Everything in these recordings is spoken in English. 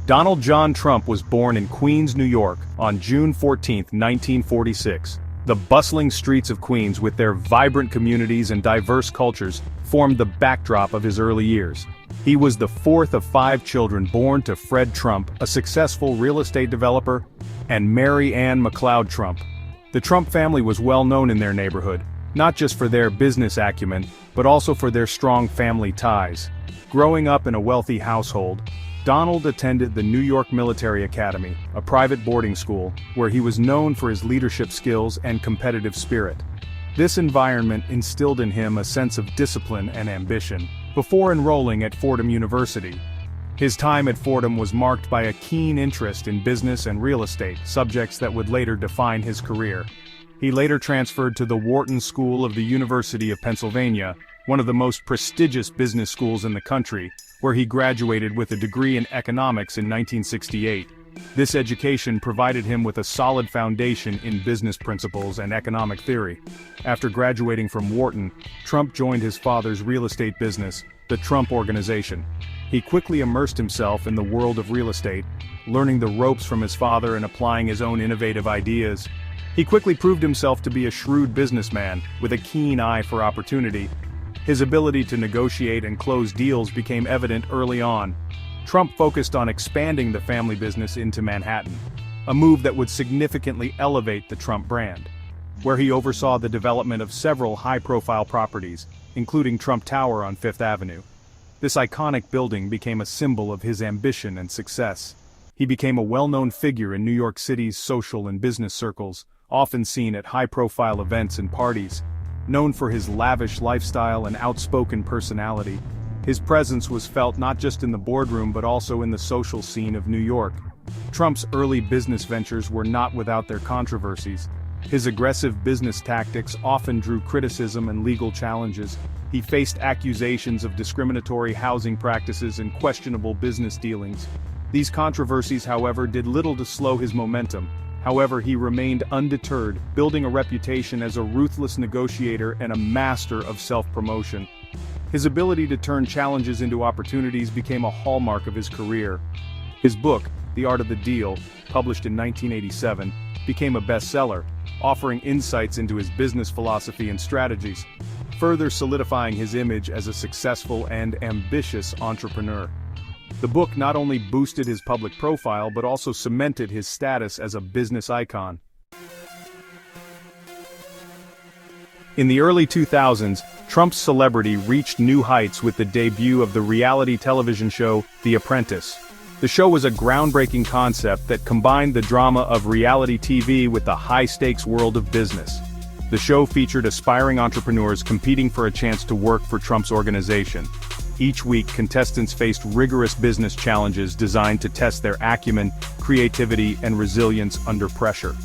Donald John Trump was born in Queens, New York, on June 14, 1946. The bustling streets of Queens, with their vibrant communities and diverse cultures, formed the backdrop of his early years. He was the fourth of 5 children born to Fred Trump, a successful real estate developer, and Mary Ann McLeod Trump. The Trump family was well known in their neighborhood, not just for their business acumen, but also for their strong family ties. Growing up in a wealthy household, Donald attended the New York Military Academy, a private boarding school, where he was known for his leadership skills and competitive spirit. This environment instilled in him a sense of discipline and ambition, before enrolling at Fordham University. His time at Fordham was marked by a keen interest in business and real estate, subjects that would later define his career. He later transferred to the Wharton School of the University of Pennsylvania, one of the most prestigious business schools in the country, where he graduated with a degree in economics in 1968. This education provided him with a solid foundation in business principles and economic theory. After graduating from Wharton, Trump joined his father's real estate business, the Trump Organization. He quickly immersed himself in the world of real estate, learning the ropes from his father and applying his own innovative ideas. He quickly proved himself to be a shrewd businessman, with a keen eye for opportunity. His ability to negotiate and close deals became evident early on. Trump focused on expanding the family business into Manhattan, a move that would significantly elevate the Trump brand, where he oversaw the development of several high-profile properties, including Trump Tower on Fifth Avenue. This iconic building became a symbol of his ambition and success. He became a well-known figure in New York City's social and business circles, often seen at high-profile events and parties. Known for his lavish lifestyle and outspoken personality, his presence was felt not just in the boardroom but also in the social scene of New York. Trump's early business ventures were not without their controversies. His aggressive business tactics often drew criticism and legal challenges. He faced accusations of discriminatory housing practices and questionable business dealings. These controversies, however, did little to slow his momentum. However, he remained undeterred, building a reputation as a ruthless negotiator and a master of self-promotion. His ability to turn challenges into opportunities became a hallmark of his career. His book, The Art of the Deal, published in 1987, became a bestseller, offering insights into his business philosophy and strategies, further solidifying his image as a successful and ambitious entrepreneur. The book not only boosted his public profile but also cemented his status as a business icon. In the early 2000s, Trump's celebrity reached new heights with the debut of the reality television show The Apprentice. The show was a groundbreaking concept that combined the drama of reality TV with the high-stakes world of business. The show featured aspiring entrepreneurs competing for a chance to work for Trump's organization. Each week, contestants faced rigorous business challenges designed to test their acumen, creativity, and resilience under pressure.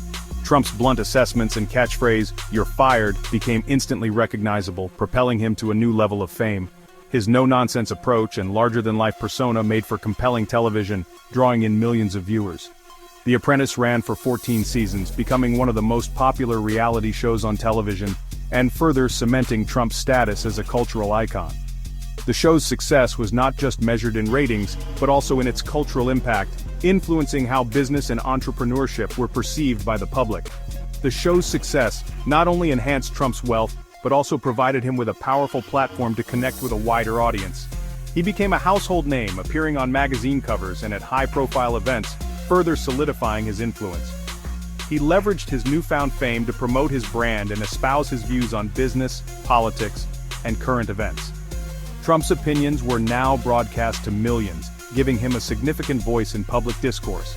Trump's blunt assessments and catchphrase, "You're fired," became instantly recognizable, propelling him to a new level of fame. His no-nonsense approach and larger-than-life persona made for compelling television, drawing in millions of viewers. The Apprentice ran for 14 seasons, becoming one of the most popular reality shows on television, and further cementing Trump's status as a cultural icon. The show's success was not just measured in ratings, but also in its cultural impact, influencing how business and entrepreneurship were perceived by the public. The show's success not only enhanced Trump's wealth, but also provided him with a powerful platform to connect with a wider audience. He became a household name, appearing on magazine covers and at high-profile events, further solidifying his influence. He leveraged his newfound fame to promote his brand and espouse his views on business, politics, and current events. Trump's opinions were now broadcast to millions, giving him a significant voice in public discourse.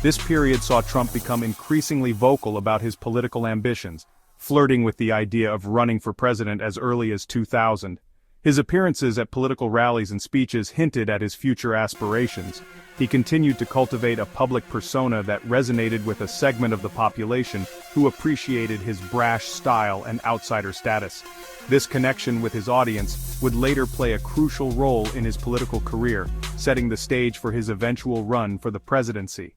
This period saw Trump become increasingly vocal about his political ambitions, flirting with the idea of running for president as early as 2000. His appearances at political rallies and speeches hinted at his future aspirations. He continued to cultivate a public persona that resonated with a segment of the population who appreciated his brash style and outsider status. This connection with his audience would later play a crucial role in his political career, setting the stage for his eventual run for the presidency.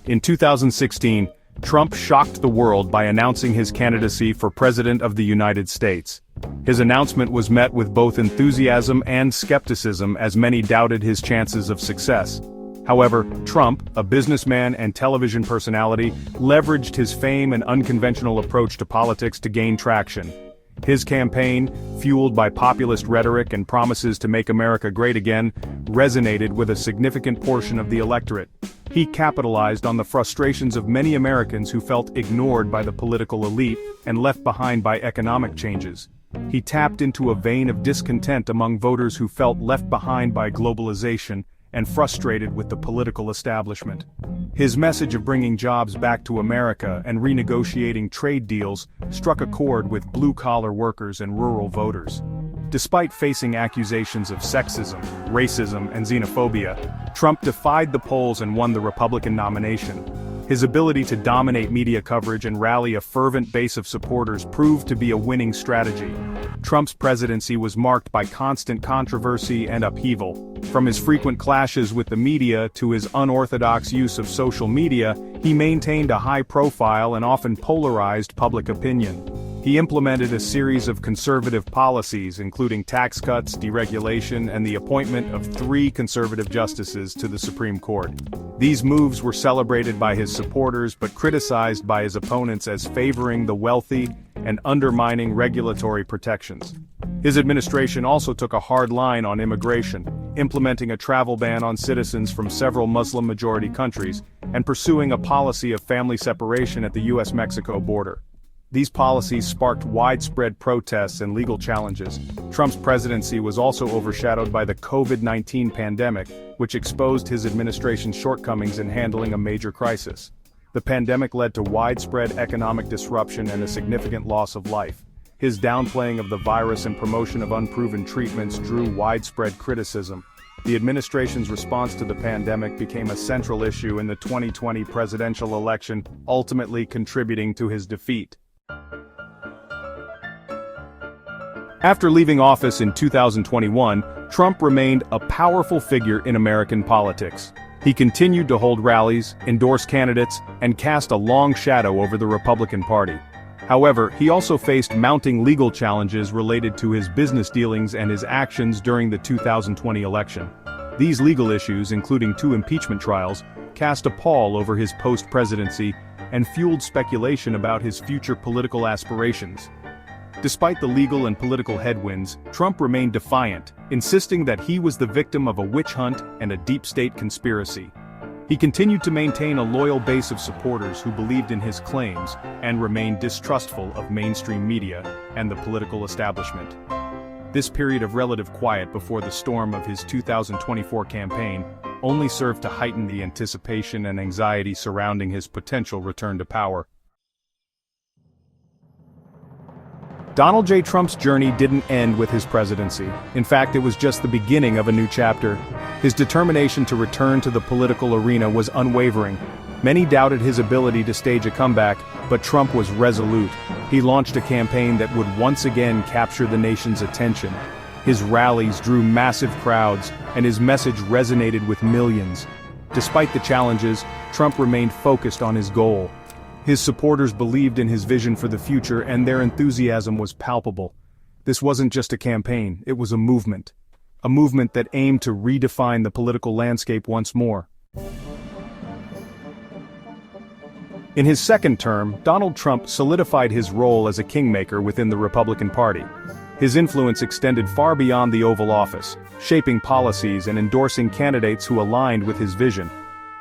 In 2016, Trump shocked the world by announcing his candidacy for President of the United States. His announcement was met with both enthusiasm and skepticism as many doubted his chances of success. However, Trump, a businessman and television personality, leveraged his fame and unconventional approach to politics to gain traction. His campaign, fueled by populist rhetoric and promises to make America great again, resonated with a significant portion of the electorate. He capitalized on the frustrations of many Americans who felt ignored by the political elite and left behind by economic changes. He tapped into a vein of discontent among voters who felt left behind by globalization and frustrated with the political establishment. His message of bringing jobs back to America and renegotiating trade deals struck a chord with blue-collar workers and rural voters. Despite facing accusations of sexism, racism, and xenophobia, Trump defied the polls and won the Republican nomination. His ability to dominate media coverage and rally a fervent base of supporters proved to be a winning strategy. Trump's presidency was marked by constant controversy and upheaval. From his frequent clashes with the media to his unorthodox use of social media, he maintained a high profile and often polarized public opinion. He implemented a series of conservative policies, including tax cuts, deregulation, and the appointment of 3 conservative justices to the Supreme Court. These moves were celebrated by his supporters but criticized by his opponents as favoring the wealthy and undermining regulatory protections. His administration also took a hard line on immigration, implementing a travel ban on citizens from several Muslim-majority countries, and pursuing a policy of family separation at the US-Mexico border. These policies sparked widespread protests and legal challenges. Trump's presidency was also overshadowed by the COVID-19 pandemic, which exposed his administration's shortcomings in handling a major crisis. The pandemic led to widespread economic disruption and a significant loss of life. His downplaying of the virus and promotion of unproven treatments drew widespread criticism. The administration's response to the pandemic became a central issue in the 2020 presidential election, ultimately contributing to his defeat. After leaving office in 2021, Trump remained a powerful figure in American politics. He continued to hold rallies, endorse candidates, and cast a long shadow over the Republican Party. However, he also faced mounting legal challenges related to his business dealings and his actions during the 2020 election. These legal issues, including 2 impeachment trials, cast a pall over his post-presidency and fueled speculation about his future political aspirations. Despite the legal and political headwinds, Trump remained defiant, insisting that he was the victim of a witch hunt and a deep state conspiracy. He continued to maintain a loyal base of supporters who believed in his claims and remained distrustful of mainstream media and the political establishment. This period of relative quiet before the storm of his 2024 campaign only served to heighten the anticipation and anxiety surrounding his potential return to power. Donald J. Trump's journey didn't end with his presidency. In fact, it was just the beginning of a new chapter. His determination to return to the political arena was unwavering. Many doubted his ability to stage a comeback, but Trump was resolute. He launched a campaign that would once again capture the nation's attention. His rallies drew massive crowds, and his message resonated with millions. Despite the challenges, Trump remained focused on his goal. His supporters believed in his vision for the future, and their enthusiasm was palpable. This wasn't just a campaign, it was a movement. A movement that aimed to redefine the political landscape once more. In his second term, Donald Trump solidified his role as a kingmaker within the Republican Party. His influence extended far beyond the Oval Office, shaping policies and endorsing candidates who aligned with his vision.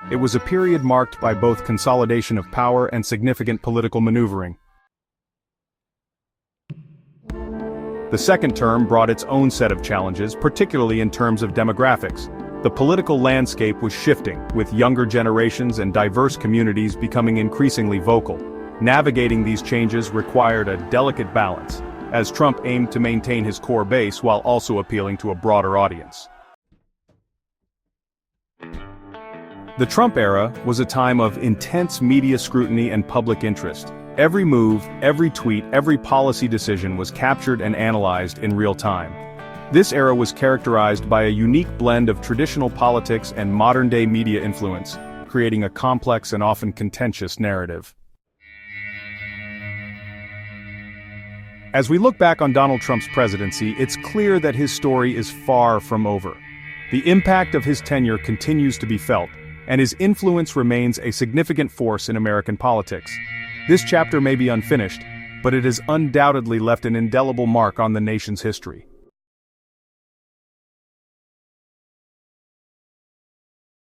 It was a period marked by both consolidation of power and significant political maneuvering. The second term brought its own set of challenges, particularly in terms of demographics. The political landscape was shifting, with younger generations and diverse communities becoming increasingly vocal. Navigating these changes required a delicate balance, as Trump aimed to maintain his core base while also appealing to a broader audience. The Trump era was a time of intense media scrutiny and public interest. Every move, every tweet, every policy decision was captured and analyzed in real time. This era was characterized by a unique blend of traditional politics and modern-day media influence, creating a complex and often contentious narrative. As we look back on Donald Trump's presidency, it's clear that his story is far from over. The impact of his tenure continues to be felt, and his influence remains a significant force in American politics. This chapter may be unfinished, but it has undoubtedly left an indelible mark on the nation's history.